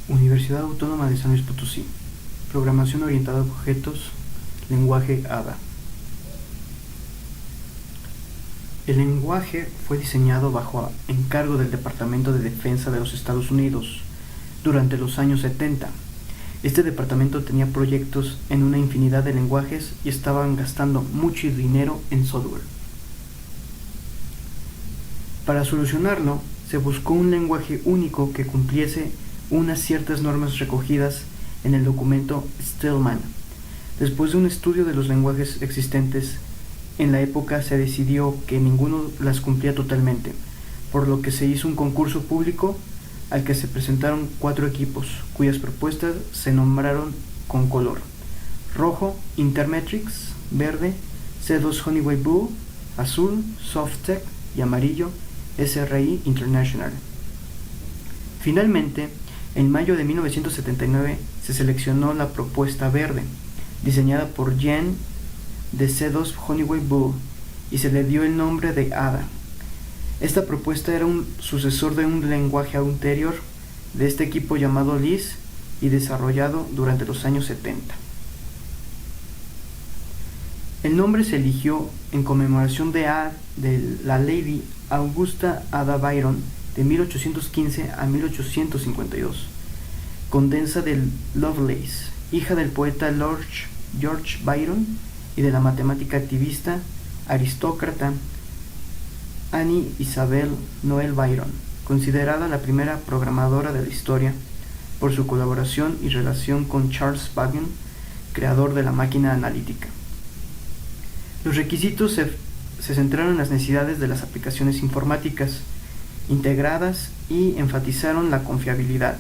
Universidad Autónoma de San Luis Potosí. Programación orientada a objetos, lenguaje ADA. El lenguaje fue diseñado bajo encargo del Departamento de Defensa de los Estados Unidos durante los años 70. Este departamento tenía proyectos en una infinidad de lenguajes y estaban gastando mucho dinero en software. Para solucionarlo, se buscó un lenguaje único que cumpliese unas ciertas normas recogidas en el documento Stillman. Después de un estudio de los lenguajes existentes en la época, se decidió que ninguno las cumplía totalmente, por lo que se hizo un concurso público al que se presentaron 4 equipos, cuyas propuestas se nombraron con color: rojo, Intermetrics; verde, C2 Honeywell Blue; azul, Softtek; y amarillo, SRI International. Finalmente, en mayo de 1979 se seleccionó la propuesta verde, diseñada por Jen de C2 Honeywell Blue, y se le dio el nombre de ADA. Esta propuesta era un sucesor de un lenguaje anterior de este equipo llamado Lisp y desarrollado durante los años 70. El nombre se eligió en conmemoración de la Lady Augusta Ada Byron, de 1815 a 1852, condesa de Lovelace, hija del poeta Lord George Byron y de la matemática activista aristócrata Annie Isabel Noel Byron, considerada la primera programadora de la historia por su colaboración y relación con Charles Babbage, creador de la máquina analítica. Los requisitos se centraron en las necesidades de las aplicaciones informáticas integradas y enfatizaron la confiabilidad,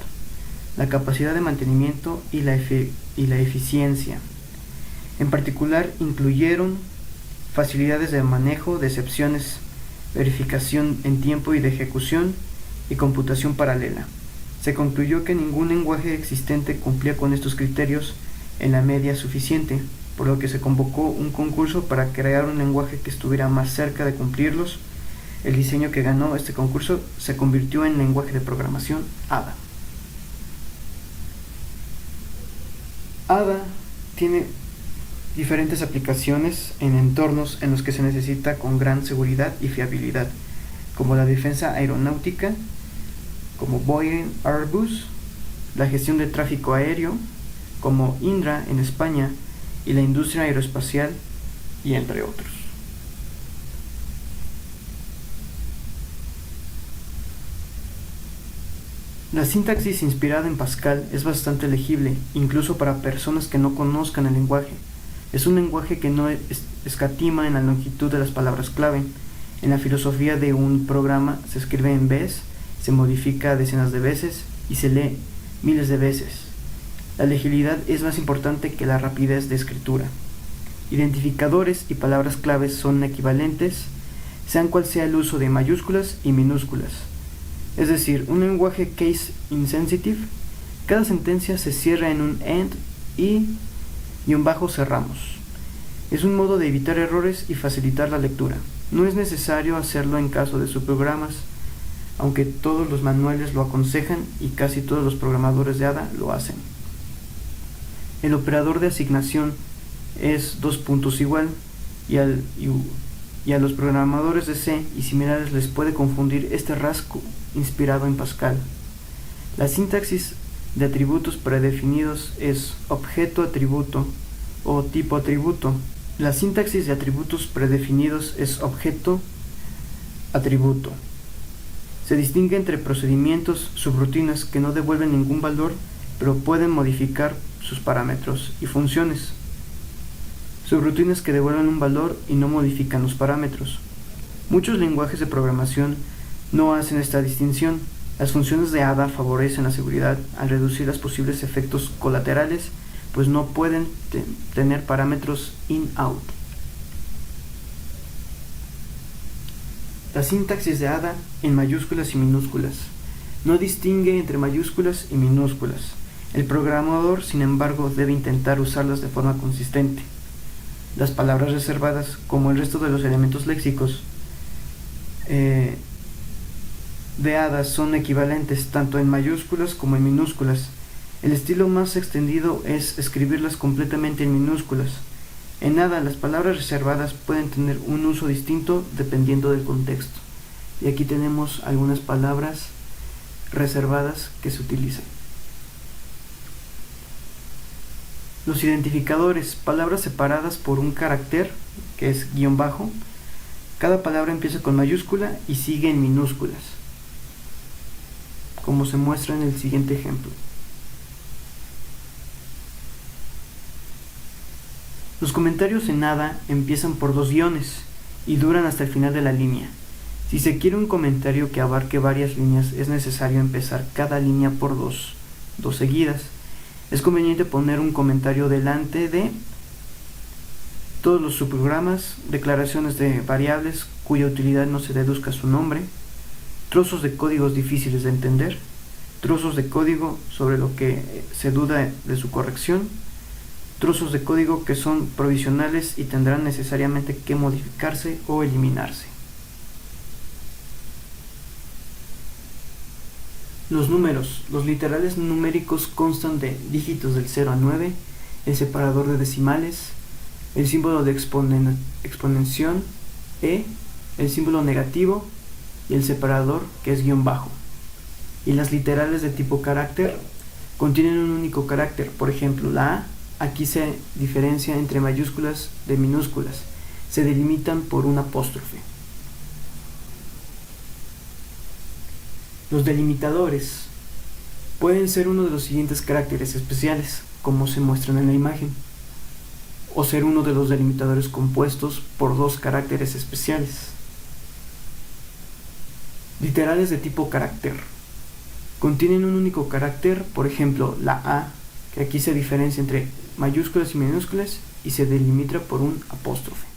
la capacidad de mantenimiento y la eficiencia. En particular, incluyeron facilidades de manejo de excepciones, verificación en tiempo y de ejecución, y computación paralela. Se concluyó que ningún lenguaje existente cumplía con estos criterios en la medida suficiente, por lo que se convocó un concurso para crear un lenguaje que estuviera más cerca de cumplirlos. El diseño que ganó este concurso se convirtió en lenguaje de programación ADA. ADA tiene diferentes aplicaciones en entornos en los que se necesita con gran seguridad y fiabilidad, como la defensa aeronáutica, como Boeing Airbus, la gestión de tráfico aéreo, como Indra en España, y la industria aeroespacial, y entre otros. La sintaxis inspirada en Pascal es bastante legible, incluso para personas que no conozcan el lenguaje. Es un lenguaje que no escatima en la longitud de las palabras clave. En la filosofía de un programa se escribe en vez, se modifica decenas de veces y se lee miles de veces. La legibilidad es más importante que la rapidez de escritura. Identificadores y palabras claves son equivalentes, sean cual sea el uso de mayúsculas y minúsculas. Es decir, un lenguaje case insensitive, cada sentencia se cierra en un end y cerramos. Es un modo de evitar errores y facilitar la lectura. No es necesario hacerlo en caso de subprogramas, aunque todos los manuales lo aconsejan y casi todos los programadores de ADA lo hacen. El operador de asignación es == y a los programadores de C y similares les puede confundir este rasgo inspirado en Pascal. La sintaxis de atributos predefinidos es objeto-atributo o tipo-atributo. La sintaxis de atributos predefinidos es objeto-atributo. Se distingue entre procedimientos subrutinas que no devuelven ningún valor, pero pueden modificar sus parámetros, y funciones subrutinas que devuelven un valor y no modifican los parámetros. Muchos lenguajes de programación no hacen esta distinción. Las funciones de ADA favorecen la seguridad al reducir los posibles efectos colaterales, pues no pueden tener parámetros in-out. La sintaxis de ADA en mayúsculas y minúsculas no distingue entre mayúsculas y minúsculas. El programador, sin embargo, debe intentar usarlas de forma consistente. Las palabras reservadas, como el resto de los elementos léxicos de ADA, son equivalentes tanto en mayúsculas como en minúsculas, El estilo más extendido es escribirlas completamente en minúsculas. En ADA, las palabras reservadas pueden tener un uso distinto dependiendo del contexto. Y aquí tenemos algunas palabras reservadas que se utilizan. Los identificadores, palabras separadas por un carácter, que es guión bajo. Cada palabra empieza con mayúscula y sigue en minúsculas, como se muestra en el siguiente ejemplo. Los comentarios en ADA empiezan por 2 guiones y duran hasta el final de la línea. Si se quiere un comentario que abarque varias líneas, es necesario empezar cada línea por dos seguidas. Es conveniente poner un comentario delante de todos los subprogramas, declaraciones de variables cuya utilidad no se deduzca su nombre, trozos de códigos difíciles de entender, trozos de código sobre lo que se duda de su corrección, trozos de código que son provisionales y tendrán necesariamente que modificarse o eliminarse. Los números. Los literales numéricos constan de dígitos del 0 a 9, el separador de decimales, el símbolo de exponenciación, el símbolo negativo y el separador, que es guión bajo. Y las literales de tipo carácter contienen un único carácter. Por ejemplo, la A aquí se diferencia entre mayúsculas de minúsculas. Se delimitan por un apóstrofe. Los delimitadores pueden ser uno de los siguientes caracteres especiales, como se muestran en la imagen, o ser uno de los delimitadores compuestos por 2 caracteres especiales. Literales de tipo carácter contienen un único carácter, por ejemplo, la A, que aquí se diferencia entre mayúsculas y minúsculas y se delimita por un apóstrofe.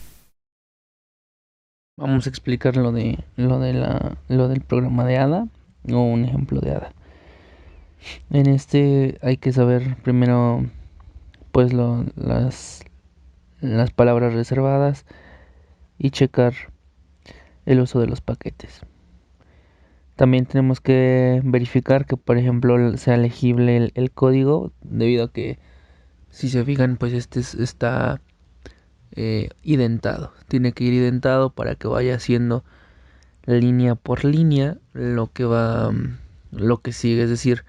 Vamos a explicar lo del programa de ADA o un ejemplo de ADA. En este hay que saber primero pues las palabras reservadas y checar el uso de los paquetes. También tenemos que verificar que, por ejemplo, sea legible el código, debido a que, si se fijan, pues está identado. Tiene que ir identado para que vaya haciendo línea por línea lo que sigue. Es decir,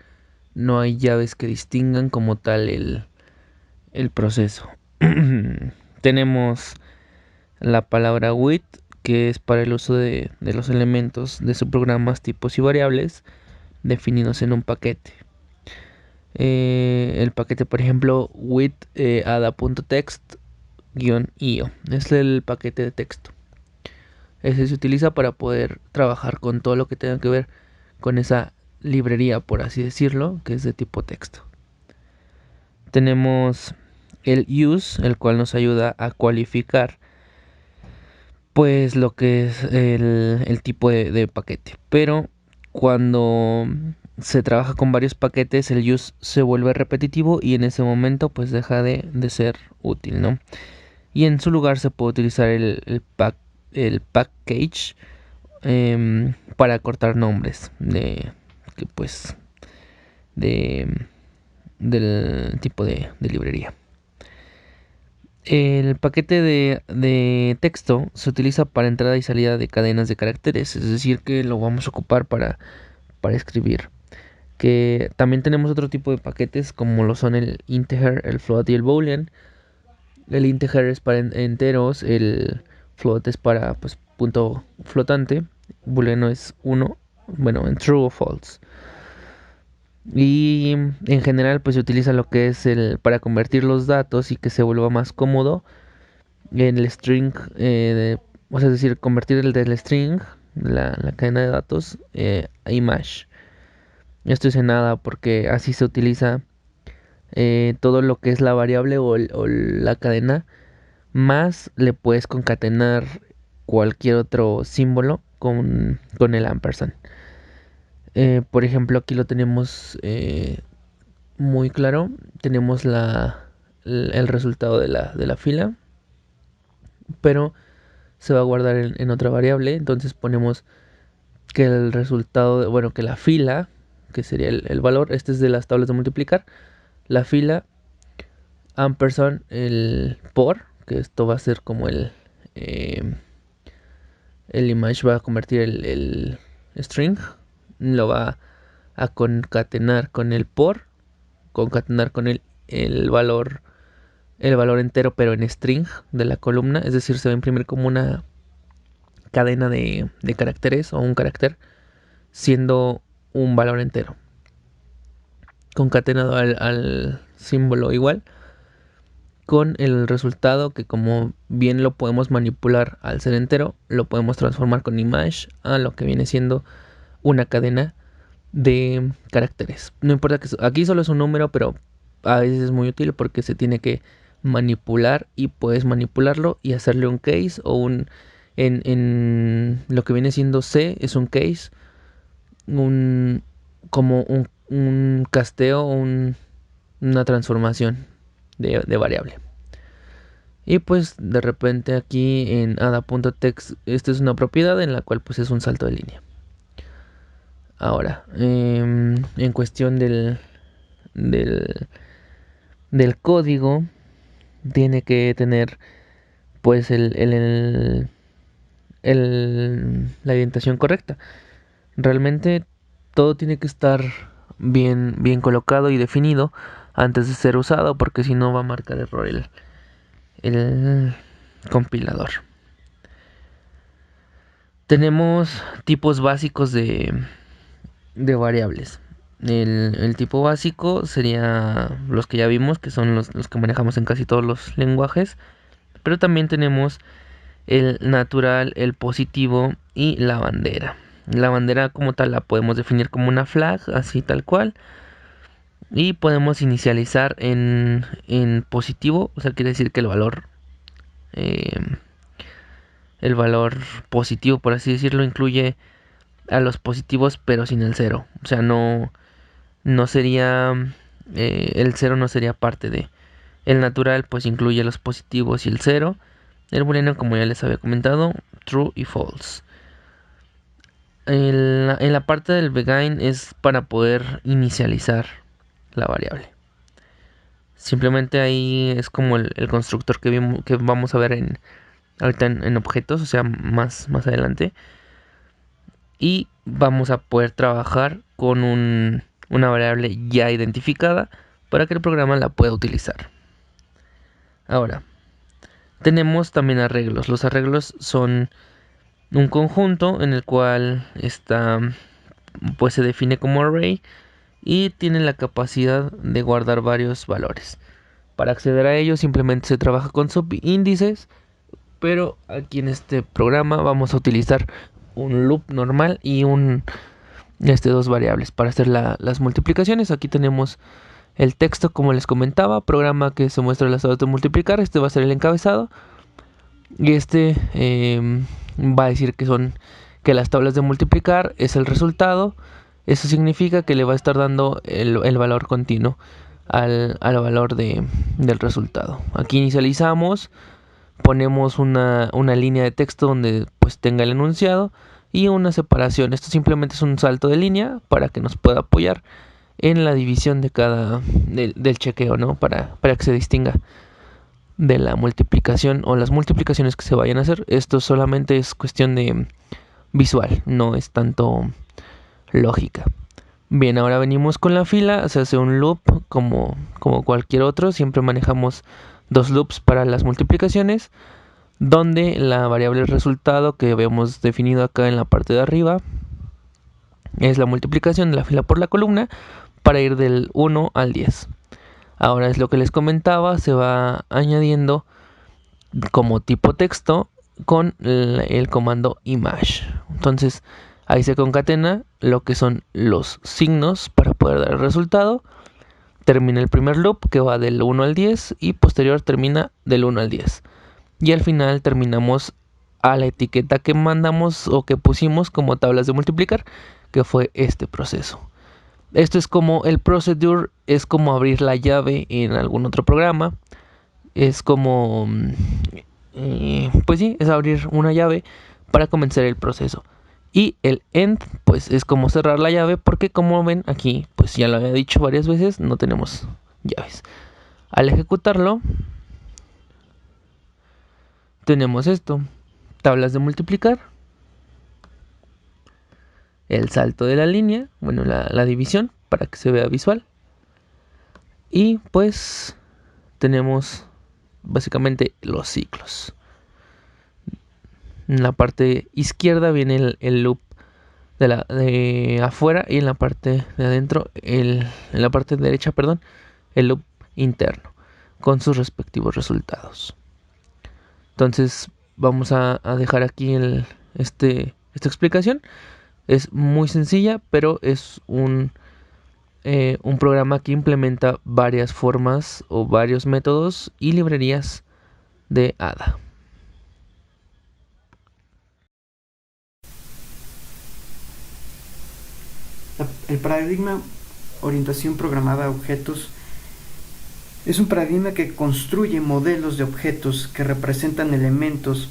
no hay llaves que distingan como tal el proceso. Tenemos la palabra with, que es para el uso de los elementos de subprogramas, tipos y variables definidos en un paquete. El paquete, por ejemplo, with ada.text-io es el paquete de texto. Ese se utiliza para poder trabajar con todo lo que tenga que ver con esa librería, por así decirlo, que es de tipo texto. Tenemos el use, el cual nos ayuda a cualificar pues lo que es el tipo de paquete. Pero cuando se trabaja con varios paquetes, el use se vuelve repetitivo y en ese momento pues deja de ser útil, ¿no? Y en su lugar se puede utilizar el package para cortar nombres del tipo de librería. El paquete de texto se utiliza para entrada y salida de cadenas de caracteres, es decir, que lo vamos a ocupar para escribir. Que también tenemos otro tipo de paquetes como lo son el integer, el float y el boolean. El integer es para enteros, el float es para pues punto flotante, booleano es 1, bueno, en true o false. Y en general pues se utiliza lo que es para convertir los datos y que se vuelva más cómodo en el string, o sea, es decir, convertir el del string, la cadena de datos, a image. Esto es en nada porque así se utiliza todo lo que es la variable o la cadena, más le puedes concatenar cualquier otro símbolo con el ampersand. Por ejemplo, aquí lo tenemos muy claro. Tenemos el resultado de la fila, pero se va a guardar en otra variable. Entonces ponemos que el resultado, que la fila que sería el valor. Este es de las tablas de multiplicar. La fila, ampersand, el por, que esto va a ser como el image va a convertir el string, lo va a concatenar con el por, concatenar con el valor entero, pero en string de la columna, es decir, se va a imprimir como una cadena de caracteres o un carácter siendo un valor entero concatenado al símbolo igual, con el resultado que, como bien lo podemos manipular al ser entero, lo podemos transformar con image a lo que viene siendo una cadena de caracteres. No importa que aquí solo es un número, pero a veces es muy útil porque se tiene que manipular y puedes manipularlo y hacerle un case o un en lo que viene siendo C es un case, como un casteo o una transformación de variable. Y pues de repente aquí en ada.text, esta es una propiedad en la cual pues es un salto de línea. Ahora, en cuestión del código, tiene que tener pues la indentación correcta. Realmente todo tiene que estar bien colocado y definido antes de ser usado, porque si no va a marcar error el compilador. Tenemos tipos básicos de variables. El tipo básico sería los que ya vimos, que son los que manejamos en casi todos los lenguajes, pero también tenemos el natural, el positivo y la bandera. La bandera como tal la podemos definir como una flag, así tal cual, y podemos inicializar en positivo, o sea, quiere decir que el valor positivo, por así decirlo, incluye a los positivos pero sin el cero, o sea, no sería el cero, no sería parte de. El natural pues incluye los positivos y el cero. El booleano, como ya les había comentado, true y false. En la parte del begin es para poder inicializar la variable. Simplemente ahí es como el constructor que vamos a ver ahorita en objetos, o sea, más adelante. Y vamos a poder trabajar con una variable ya identificada para que el programa la pueda utilizar. Ahora, tenemos también arreglos. Los arreglos son un conjunto en el cual pues se define como array y tiene la capacidad de guardar varios valores. Para acceder a ellos simplemente se trabaja con subíndices, pero aquí en este programa vamos a utilizar un loop normal y dos variables para hacer las multiplicaciones. Aquí tenemos el texto, como les comentaba, programa que se muestra las tablas de multiplicar. Este va a ser el encabezado y va a decir que las tablas de multiplicar es el resultado. Eso significa que le va a estar dando el valor continuo al valor del resultado. Aquí inicializamos, ponemos una línea de texto donde pues tenga el enunciado y una separación. Esto simplemente es un salto de línea para que nos pueda apoyar en la división del chequeo, ¿no? Para que se distinga de la multiplicación o las multiplicaciones que se vayan a hacer. Esto solamente es cuestión de visual, no es tanto lógica. Bien, ahora venimos con la fila. Se hace un loop como cualquier otro. Siempre manejamos dos loops para las multiplicaciones, donde la variable resultado que habíamos definido acá en la parte de arriba es la multiplicación de la fila por la columna para ir del 1 al 10. Ahora es lo que les comentaba, se va añadiendo como tipo texto con el comando image. Entonces ahí se concatena lo que son los signos para poder dar el resultado. Termina el primer loop que va del 1 al 10 y posterior termina del 1 al 10. Y al final terminamos a la etiqueta que mandamos o que pusimos como tablas de multiplicar, que fue este proceso. Esto es como el procedure, es como abrir la llave en algún otro programa. Es como, pues sí, es abrir una llave para comenzar el proceso. Y el end, pues es como cerrar la llave, porque como ven aquí, pues ya lo había dicho varias veces, no tenemos llaves. Al ejecutarlo, tenemos esto: tablas de multiplicar, el salto de la línea, bueno, la división, para que se vea visual. Y pues tenemos básicamente los ciclos. En la parte izquierda viene el loop de afuera, y en la parte de adentro, en la parte derecha, perdón, el loop interno con sus respectivos resultados. Entonces vamos a dejar aquí esta explicación. Es muy sencilla, pero es un programa que implementa varias formas o varios métodos y librerías de Ada. El paradigma orientación programada a objetos es un paradigma que construye modelos de objetos que representan elementos,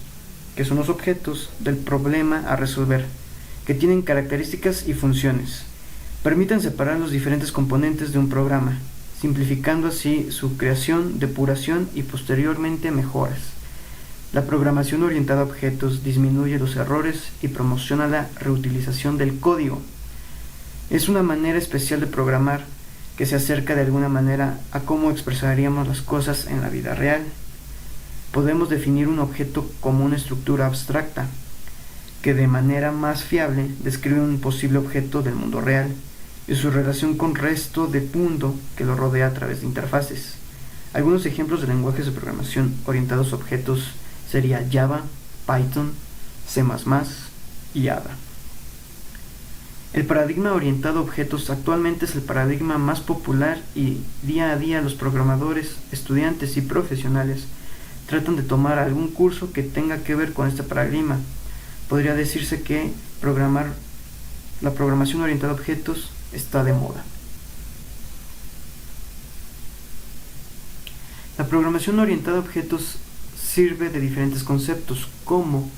que son los objetos, del problema a resolver, que tienen características y funciones. Permiten separar los diferentes componentes de un programa, simplificando así su creación, depuración y posteriormente mejoras. La programación orientada a objetos disminuye los errores y promociona la reutilización del código. Es una manera especial de programar que se acerca de alguna manera a cómo expresaríamos las cosas en la vida real. Podemos definir un objeto como una estructura abstracta, que de manera más fiable describe un posible objeto del mundo real y su relación con resto de mundo que lo rodea a través de interfaces. Algunos ejemplos de lenguajes de programación orientados a objetos sería Java, Python, C++ y Ada. El paradigma orientado a objetos actualmente es el paradigma más popular y día a día los programadores, estudiantes y profesionales tratan de tomar algún curso que tenga que ver con este paradigma. Podría decirse que la programación orientada a objetos está de moda. La programación orientada a objetos sirve de diferentes conceptos como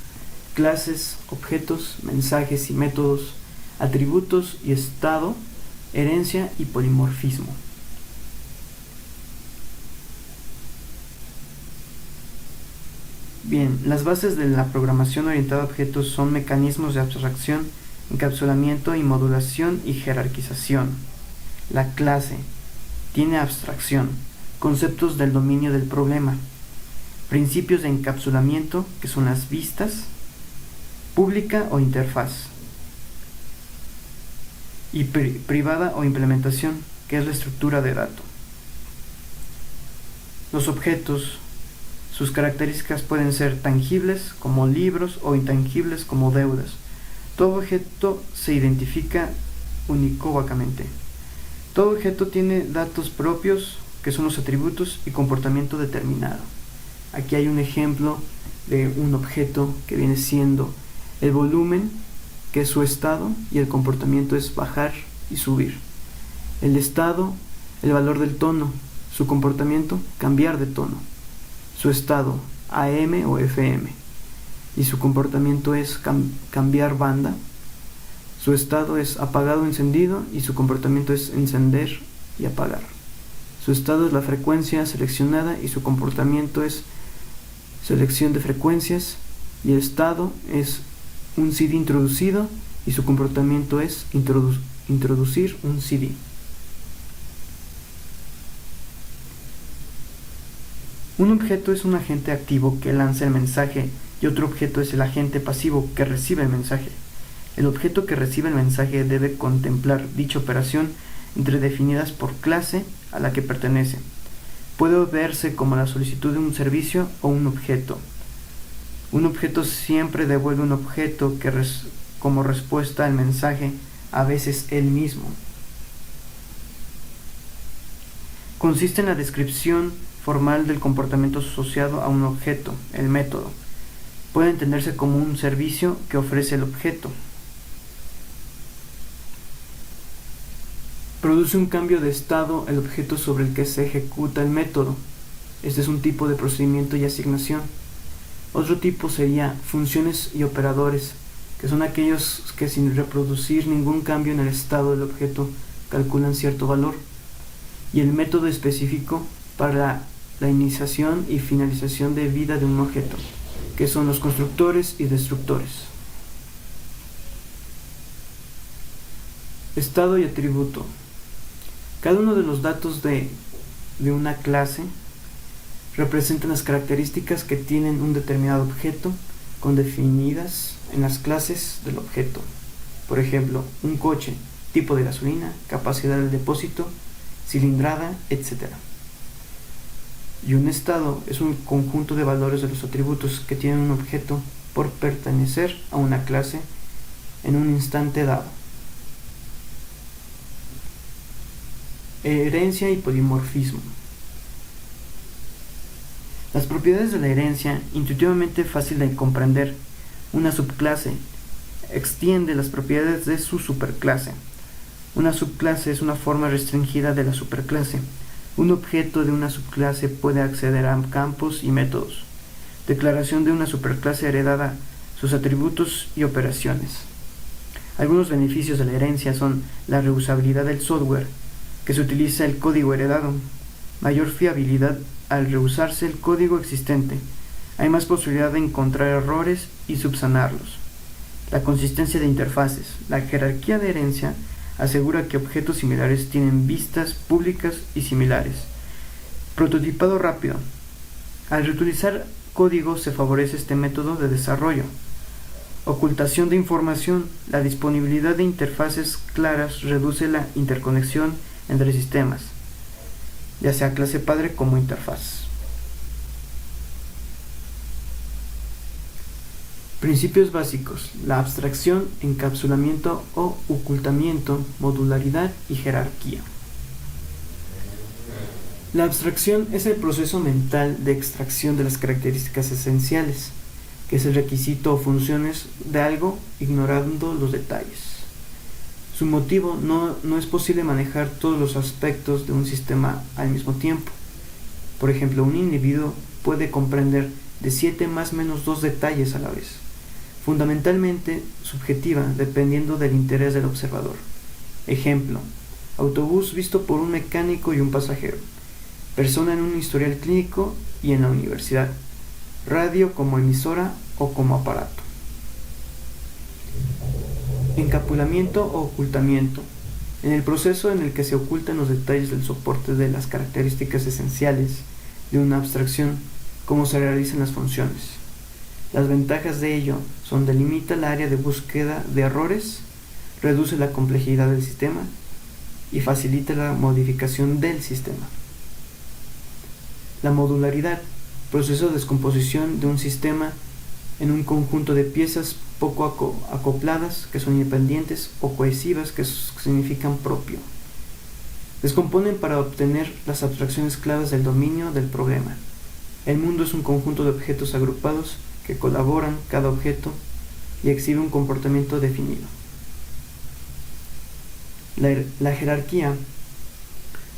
clases, objetos, mensajes y métodos, atributos y estado, herencia y polimorfismo. Bien, las bases de la programación orientada a objetos son mecanismos de abstracción, encapsulamiento y modulación y jerarquización. La clase tiene abstracción, conceptos del dominio del problema, principios de encapsulamiento, que son las vistas, pública o interfaz, y privada o implementación, que es la estructura de dato. Los objetos, sus características pueden ser tangibles como libros o intangibles como deudas. Todo objeto se identifica unicóvacamente. Todo objeto tiene datos propios, que son los atributos, y comportamiento determinado. Aquí hay un ejemplo de un objeto que viene siendo el volumen, que es su estado, y el comportamiento es bajar y subir. El estado, el valor del tono, su comportamiento, cambiar de tono. Su estado, AM o FM, y su comportamiento es cambiar banda. Su estado es apagado o encendido, y su comportamiento es encender y apagar. Su estado es la frecuencia seleccionada, y su comportamiento es selección de frecuencias, y el estado es un CD introducido, y su comportamiento es introducir un CD. Un objeto es un agente activo que lanza el mensaje, y otro objeto es el agente pasivo que recibe el mensaje. El objeto que recibe el mensaje debe contemplar dicha operación entre definidas por clase a la que pertenece. Puede verse como la solicitud de un servicio o un objeto. Un objeto siempre devuelve un objeto como respuesta al mensaje, a veces él mismo. Consiste en la descripción formal del comportamiento asociado a un objeto, el método. Puede entenderse como un servicio que ofrece el objeto. Produce un cambio de estado el objeto sobre el que se ejecuta el método. Este es un tipo de procedimiento y asignación. Otro tipo sería funciones y operadores, que son aquellos que sin reproducir ningún cambio en el estado del objeto calculan cierto valor, y el método específico para la iniciación y finalización de vida de un objeto, que son los constructores y destructores. Estado y atributo. Cada uno de los datos de una clase representan las características que tienen un determinado objeto con definidas en las clases del objeto. Por ejemplo, un coche, tipo de gasolina, capacidad del depósito, cilindrada, etc. Y un estado es un conjunto de valores de los atributos que tienen un objeto por pertenecer a una clase en un instante dado. Herencia y polimorfismo. Las propiedades de la herencia, intuitivamente fácil de comprender. Una subclase extiende las propiedades de su superclase. Una subclase es una forma restringida de la superclase. Un objeto de una subclase puede acceder a campos y métodos. Declaración de una superclase heredada, sus atributos y operaciones. Algunos beneficios de la herencia son la reusabilidad del software, que se utiliza el código heredado, mayor fiabilidad al reusarse el código existente, hay más posibilidad de encontrar errores y subsanarlos. La consistencia de interfaces, la jerarquía de herencia asegura que objetos similares tienen vistas públicas y similares. Prototipado rápido. Al reutilizar código se favorece este método de desarrollo. Ocultación de información. La disponibilidad de interfaces claras reduce la interconexión entre sistemas, ya sea clase padre como interfaz. Principios básicos: la abstracción, encapsulamiento o ocultamiento, modularidad y jerarquía. La abstracción es el proceso mental de extracción de las características esenciales, que es el requisito o funciones de algo, ignorando los detalles. Su motivo no es posible manejar todos los aspectos de un sistema al mismo tiempo. Por ejemplo, un individuo puede comprender de 7 más menos 2 detalles a la vez, fundamentalmente subjetiva, dependiendo del interés del observador. Ejemplo: autobús visto por un mecánico y un pasajero, persona en un historial clínico y en la universidad, radio como emisora o como aparato. Encapsulamiento o ocultamiento. En el proceso en el que se ocultan los detalles del soporte de las características esenciales de una abstracción, como se realizan las funciones. Las ventajas de ello son: delimita el área de búsqueda de errores, reduce la complejidad del sistema y facilita la modificación del sistema. La modularidad, proceso de descomposición de un sistema en un conjunto de piezas poco acopladas, que son independientes, o cohesivas, que significan propio. Descomponen para obtener las abstracciones claves del dominio del problema. El mundo es un conjunto de objetos agrupados que colaboran, cada objeto, y exhibe un comportamiento definido. La jerarquía,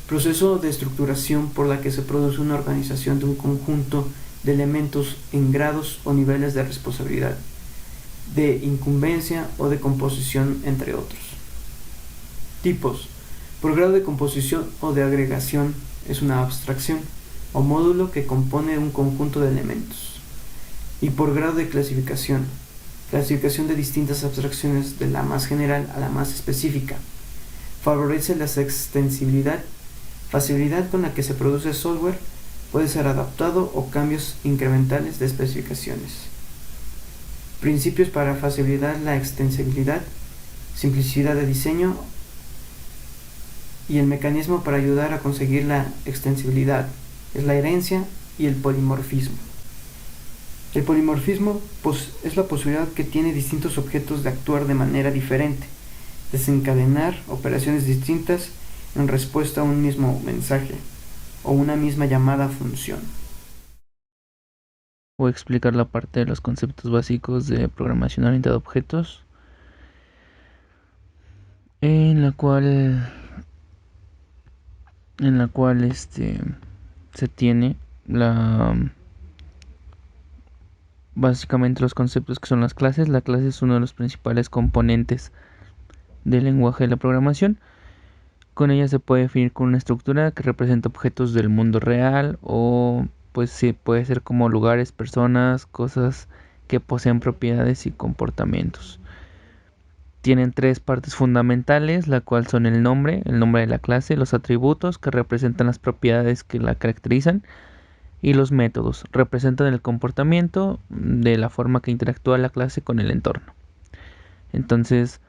proceso de estructuración por la que se produce una organización de un conjunto de elementos en grados o niveles de responsabilidad, de incumbencia o de composición, entre otros. Tipos: por grado de composición o de agregación es una abstracción o módulo que compone un conjunto de elementos. Y por grado de clasificación, clasificación de distintas abstracciones de la más general a la más específica. Favorece la extensibilidad, facilidad con la que se produce software, puede ser adaptado o cambios incrementales de especificaciones. Principios para facilitar la extensibilidad, simplicidad de diseño y el mecanismo para ayudar a conseguir la extensibilidad es la herencia y el polimorfismo. El polimorfismo es la posibilidad que tiene distintos objetos de actuar de manera diferente, desencadenar operaciones distintas en respuesta a un mismo mensaje o una misma llamada función. Voy a explicar la parte de los conceptos básicos de programación orientada a objetos, en la cual se tiene básicamente los conceptos que son las clases. La clase es uno de los principales componentes del lenguaje de la programación. Con ella se puede definir con una estructura que representa objetos del mundo real o pues sí, puede ser como lugares, personas, cosas que poseen propiedades y comportamientos. Tienen tres partes fundamentales, la cual son el nombre de la clase, los atributos que representan las propiedades que la caracterizan y los métodos representan el comportamiento de la forma que interactúa la clase con el entorno. Entonces,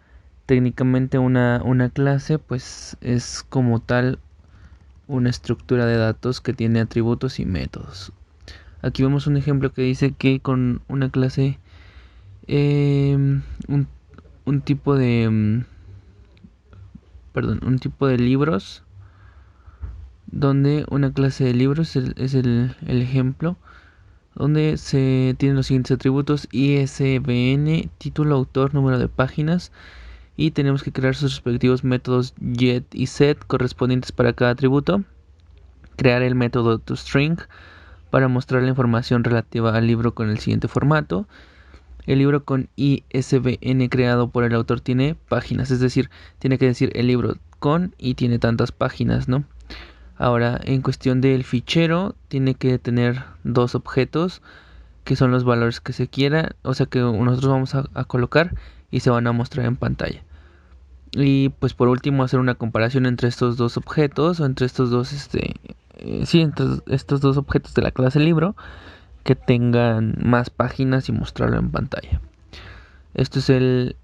técnicamente una clase pues es como tal una estructura de datos que tiene atributos y métodos. Aquí vemos un ejemplo que dice que con una clase un tipo de un tipo de libros, donde una clase de libros es el ejemplo, donde se tienen los siguientes atributos: ISBN, título, autor, número de páginas, y tenemos que crear sus respectivos métodos get y set correspondientes para cada atributo. Crear el método toString para mostrar la información relativa al libro con el siguiente formato. El libro con ISBN creado por el autor tiene páginas, es decir, tiene que decir el libro con y tiene tantas páginas, ¿no? Ahora, en cuestión del fichero, tiene que tener dos objetos que son los valores que se quiera, o sea que nosotros vamos a colocar y se van a mostrar en pantalla. Y pues por último hacer una comparación entre estos dos objetos o entre estos dos entre estos dos objetos de la clase libro que tengan más páginas y mostrarlo en pantalla. Esto es el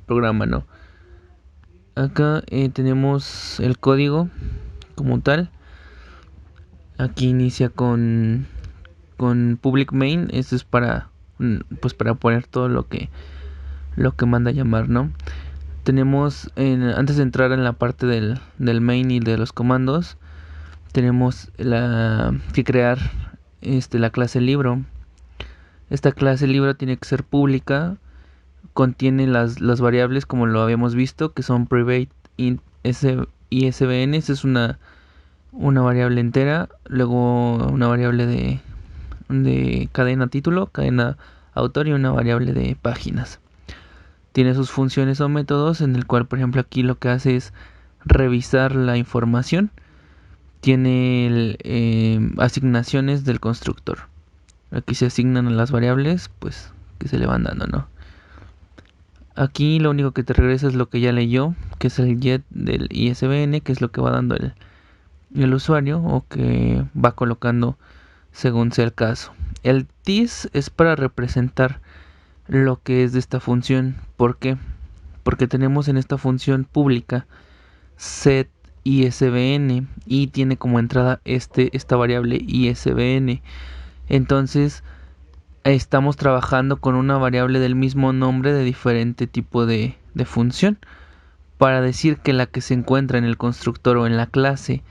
programa, ¿no? Acá tenemos el código como tal. Aquí inicia con public main. Esto es para pues para poner todo lo que manda a llamar, ¿no? Tenemos antes de entrar en la parte del main y de los comandos, tenemos que crear la clase libro. Esta clase libro tiene que ser pública. Contiene las variables como lo habíamos visto, que son private int ISBN. Esa es una variable entera. Luego una variable de cadena título, cadena autor y una variable de páginas. Tiene sus funciones o métodos, en el cual, por ejemplo, aquí lo que hace es revisar la información. Tiene asignaciones del constructor. Aquí se asignan a las variables, pues, que se le van dando, ¿no? Aquí lo único que te regresa es lo que ya leyó, que es el get del ISBN, que es lo que va dando el usuario o que va colocando según sea el caso. El TIS es para representar lo que es de esta función. ¿Por qué? Porque tenemos en esta función pública set ISBN y tiene como entrada esta variable ISBN. Entonces estamos trabajando con una variable del mismo nombre de diferente tipo de función, para decir que la que se encuentra en el constructor o en la clase,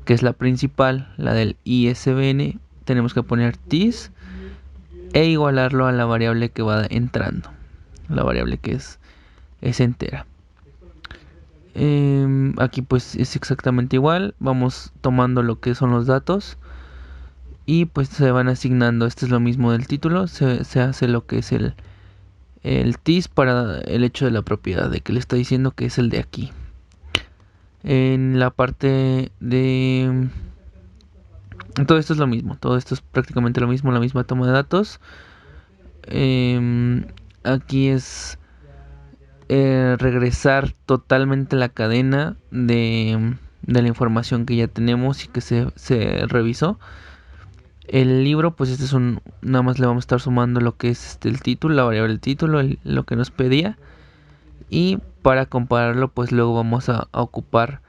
que es la principal, la del ISBN, tenemos que poner TIS e igualarlo a la variable que va entrando, la variable que es entera. Aquí pues es exactamente igual, vamos tomando lo que son los datos y pues se van asignando. Esto es lo mismo del título, se hace lo que es el TIS para el hecho de la propiedad, de que le está diciendo que es el de aquí. En la parte de todo esto es lo mismo, todo esto es prácticamente lo mismo, la misma toma de datos. Aquí es regresar totalmente la cadena de la información que ya tenemos y que se revisó. El libro, pues este es nada más le vamos a estar sumando lo que es el título, la variable del título, lo que nos pedía. Y para compararlo, pues luego vamos a ocupar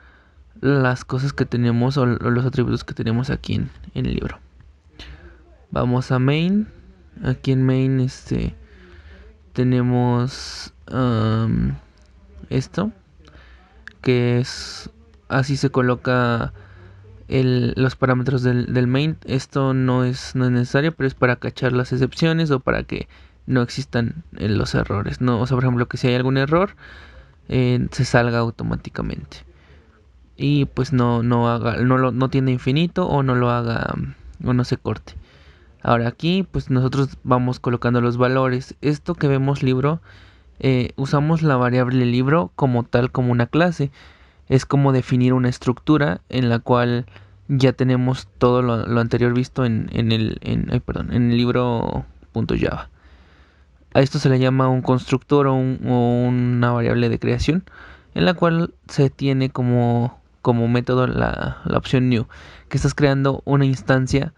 las cosas que tenemos o los atributos que tenemos aquí en el libro. Vamos a main. Aquí en main tenemos esto, que es así se coloca los parámetros del main. Esto no es necesario, pero es para cachar las excepciones o para que no existan los errores, ¿no? O sea, por ejemplo, que si hay algún error se salga automáticamente y pues no tiene infinito o no lo haga o no se corte. Ahora aquí pues nosotros vamos colocando los valores. Esto que vemos libro, usamos la variable libro como tal, como una clase. Es como definir una estructura en la cual ya tenemos todo lo anterior visto en el libro .java. A esto se le llama un constructor o una variable de creación, en la cual se tiene como método la opción new, que estás creando una instancia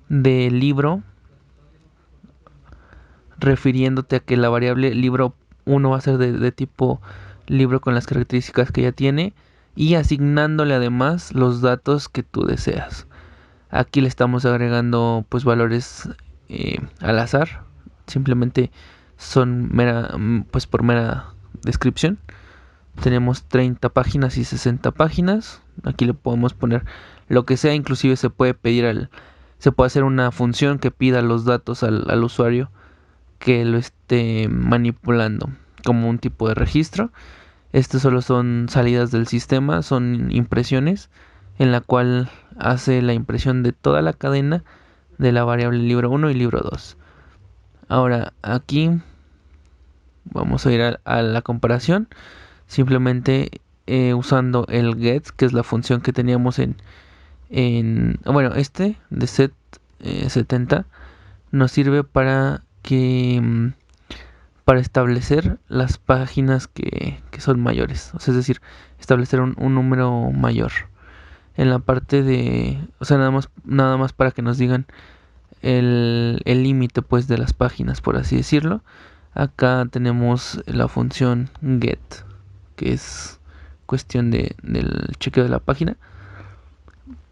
de libro refiriéndote a que la variable libro 1 va a ser de tipo libro con las características que ya tiene y asignándole además los datos que tú deseas. Aquí le estamos agregando pues valores al azar, simplemente son pues por mera descripción. Tenemos 30 páginas y 60 páginas. Aquí le podemos poner lo que sea, inclusive se puede se puede hacer una función que pida los datos al usuario que lo esté manipulando como un tipo de registro. Estos solo son salidas del sistema, son impresiones en la cual hace la impresión de toda la cadena de la variable libro 1 y libro 2. Ahora aquí vamos a ir a la comparación, simplemente usando el get, que es la función que teníamos bueno, de set 70 nos sirve para establecer las páginas que son mayores, o sea, es decir, establecer un número mayor. En la parte o sea, nada más para que nos digan el límite pues de las páginas, por así decirlo. Acá tenemos la función get, que es cuestión del chequeo de la página,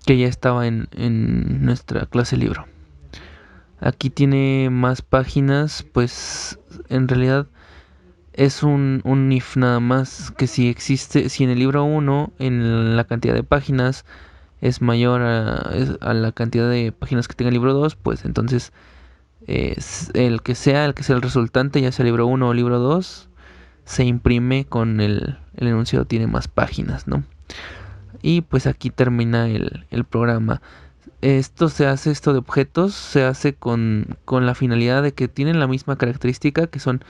que ya estaba en nuestra clase libro. Aquí tiene más páginas, pues en realidad es un if nada más, que si en el libro 1 en la cantidad de páginas es mayor a la cantidad de páginas que tenga el libro 2, pues entonces el que sea el resultante, ya sea libro 1 o libro 2, se imprime con el enunciado tiene más páginas, ¿no? Y pues aquí termina el programa. Esto de objetos, se hace con la finalidad de que tienen la misma característica, que son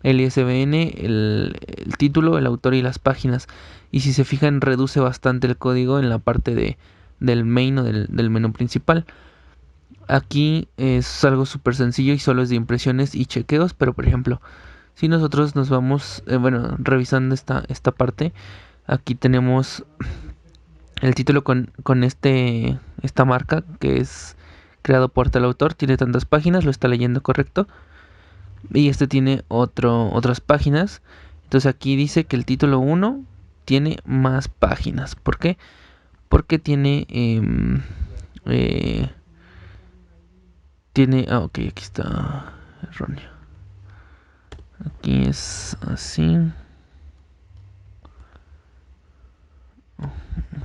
el ISBN, el título, el autor y las páginas. Y si se fijan, reduce bastante el código en la parte del main o del menú principal. Aquí es algo súper sencillo y solo es de impresiones y chequeos, pero por ejemplo, si nosotros nos vamos, revisando esta parte, aquí tenemos el título con esta marca que es creado por tal autor, tiene tantas páginas, lo está leyendo correcto. Y tiene otras páginas. Entonces aquí dice que el título 1 tiene más páginas. ¿Por qué? Porque tiene ok, aquí está erróneo. Aquí es así.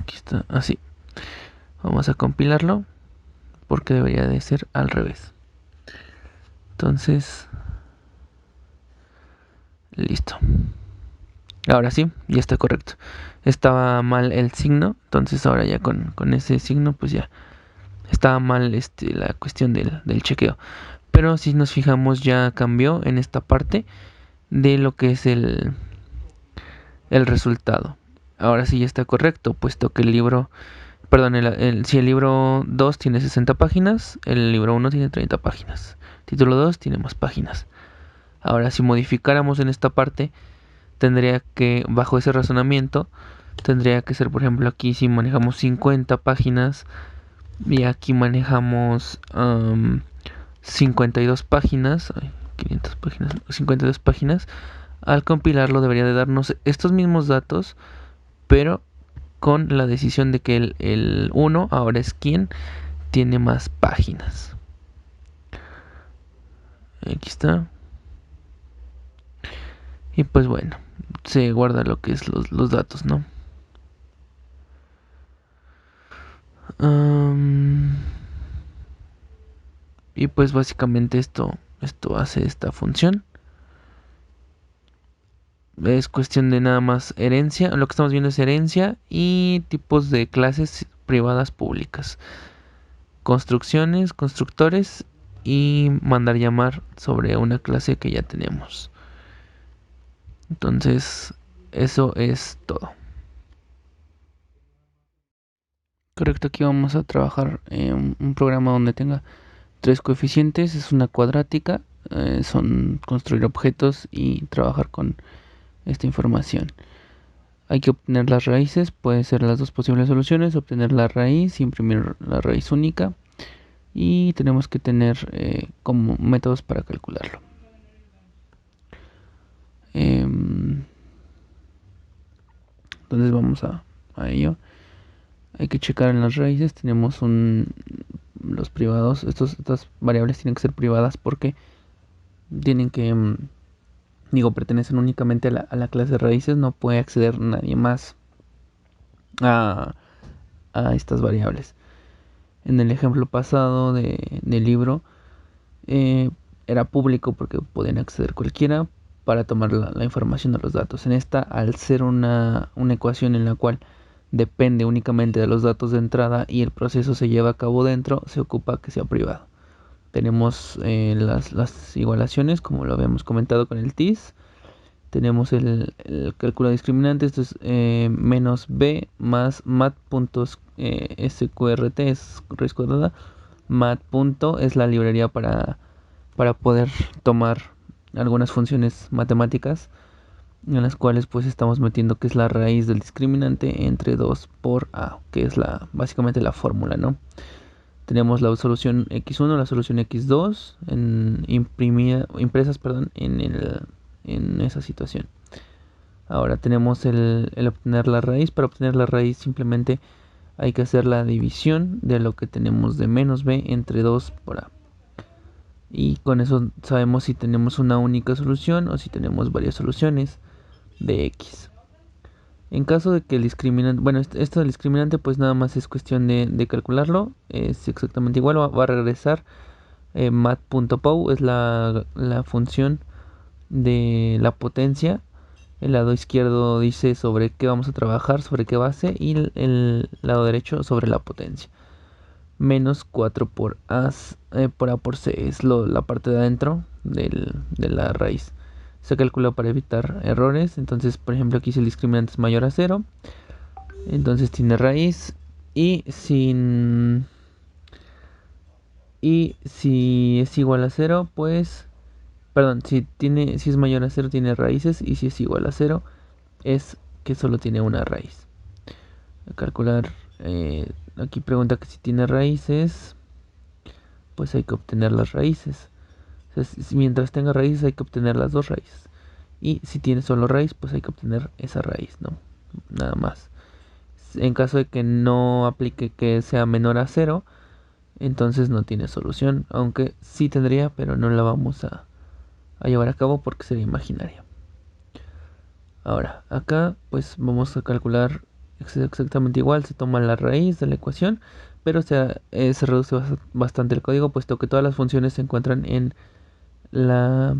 Aquí está así. Vamos a compilarlo, porque debería de ser al revés. Entonces, listo. Ahora sí, ya está correcto. Estaba mal el signo, entonces ahora ya con ese signo pues ya estaba mal la cuestión del chequeo. Pero si nos fijamos, ya cambió en esta parte de lo que es el resultado. Ahora sí ya está correcto, puesto que si el libro 2 tiene 60 páginas, el libro 1 tiene 30 páginas. Título 2 tiene más páginas. Ahora, si modificáramos en esta parte, tendría que, bajo ese razonamiento, tendría que ser, por ejemplo, aquí si manejamos 50 páginas y aquí manejamos 52 páginas, 500 páginas, 52 páginas, al compilarlo debería de darnos estos mismos datos, pero con la decisión de que el 1 ahora es quien tiene más páginas. Aquí está. Y pues bueno, se guarda lo que es los datos, ¿no? Y pues básicamente esto hace esta función. Es cuestión de nada más herencia. Lo que estamos viendo es herencia y tipos de clases privadas públicas. Construcciones, constructores y mandar llamar sobre una clase que ya tenemos. Entonces, eso es todo. Correcto, aquí vamos a trabajar en un programa donde tenga tres coeficientes, es una cuadrática, son construir objetos y trabajar con esta información. Hay que obtener las raíces, pueden ser las dos posibles soluciones, obtener la raíz, imprimir la raíz única, y tenemos que tener como métodos para calcularlo. Entonces vamos a ello. Hay que checar en las raíces, tenemos los privados, estas variables tienen que ser privadas porque tienen que, pertenecen únicamente a la clase de raíces, no puede acceder nadie más a estas variables. En el ejemplo pasado del libro era público porque podían acceder cualquiera para tomar la información de los datos. En esta, al ser una ecuación en la cual depende únicamente de los datos de entrada y el proceso se lleva a cabo dentro, se ocupa que sea privado. Tenemos las igualaciones, como lo habíamos comentado con el TIS. Tenemos el cálculo discriminante, esto es menos b más mat.sqrt, es raíz cuadrada. Mat. Es la librería para poder tomar algunas funciones matemáticas en las cuales pues estamos metiendo que es la raíz del discriminante entre 2 por a, que es básicamente la fórmula, ¿no? Tenemos la solución x1, la solución x2 impresas en esa situación. Ahora tenemos el obtener la raíz. Para obtener la raíz simplemente hay que hacer la división de lo que tenemos de menos b entre 2 por a. Y con eso sabemos si tenemos una única solución o si tenemos varias soluciones de x. En caso de que el discriminante, esto del discriminante pues nada más es cuestión de calcularlo, es exactamente igual, va a regresar mat.pow, es la función de la potencia. El lado izquierdo dice sobre qué vamos a trabajar, sobre qué base, y el lado derecho sobre la potencia. Menos 4 por a por c es la parte de adentro de la raíz. Se calcula para evitar errores. Entonces, por ejemplo, aquí si el discriminante es mayor a 0, entonces tiene raíz. Y si es igual a 0, pues perdón, si es mayor a 0 tiene raíces, y si es igual a 0 es que solo tiene una raíz. A calcular, aquí pregunta que si tiene raíces, pues hay que obtener las raíces. O sea, mientras tenga raíces hay que obtener las dos raíces. Y si tiene solo raíz, pues hay que obtener esa raíz, ¿no? Nada más. En caso de que no aplique que sea menor a 0, entonces no tiene solución. Aunque sí tendría, pero no la vamos a llevar a cabo porque sería imaginaria. Ahora, acá pues vamos a calcular exactamente igual. Se toma la raíz de la ecuación, pero se reduce bastante el código, puesto que todas las funciones se encuentran en la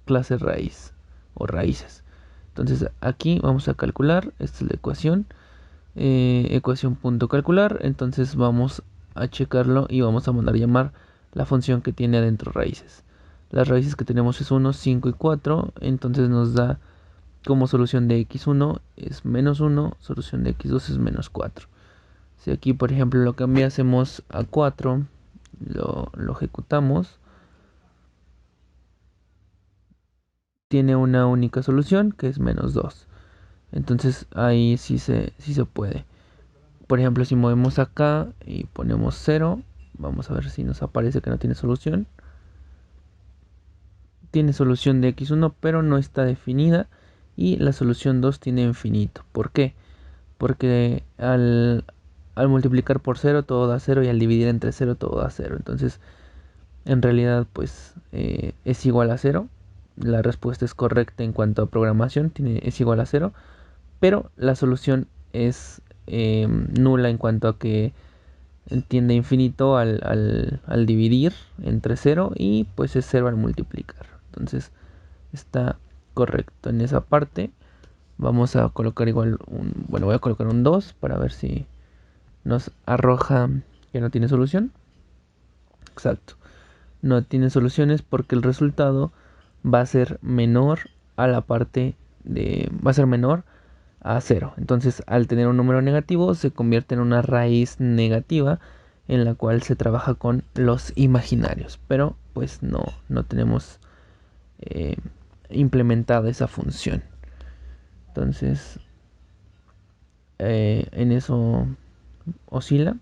clase raíz o raíces. Entonces aquí vamos a calcular, esta es la ecuación, ecuación.calcular. Entonces vamos a checarlo y vamos a mandar llamar la función que tiene adentro raíces. Las raíces que tenemos es 1, 5 y 4, entonces nos da como solución de x1 es menos 1, solución de x2 es menos 4. Si aquí por ejemplo lo cambiásemos a 4, lo ejecutamos, tiene una única solución que es menos 2. Entonces ahí sí se puede. Por ejemplo, si movemos acá y ponemos 0, vamos a ver si nos aparece que no tiene solución. Tiene solución de x1, pero no está definida. Y la solución 2 tiene infinito. ¿Por qué? Porque al multiplicar por 0 todo da 0 y al dividir entre 0 todo da 0. Entonces, en realidad, pues es igual a 0. La respuesta es correcta en cuanto a programación, es igual a 0. Pero la solución es nula en cuanto a que tiende a infinito al dividir entre 0 y pues es 0 al multiplicar. Entonces está correcto en esa parte. Vamos a colocar igual voy a colocar un 2 para ver si nos arroja que no tiene solución. Exacto. no tiene soluciones porque el resultado va a ser menor a va a ser menor a 0. Entonces, al tener un número negativo, se convierte en una raíz negativa en la cual se trabaja con los imaginarios. Pero pues no tenemos implementada esa función. Entonces, en eso oscila.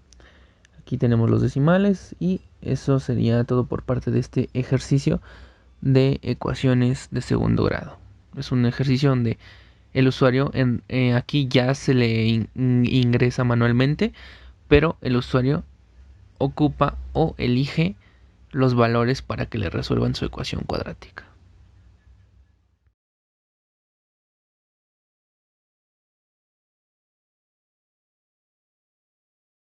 Aquí tenemos los decimales y eso sería todo por parte de este ejercicio de ecuaciones de segundo grado. Es un ejercicio donde el usuario aquí ya se le ingresa manualmente, pero el usuario ocupa o elige los valores para que le resuelvan su ecuación cuadrática.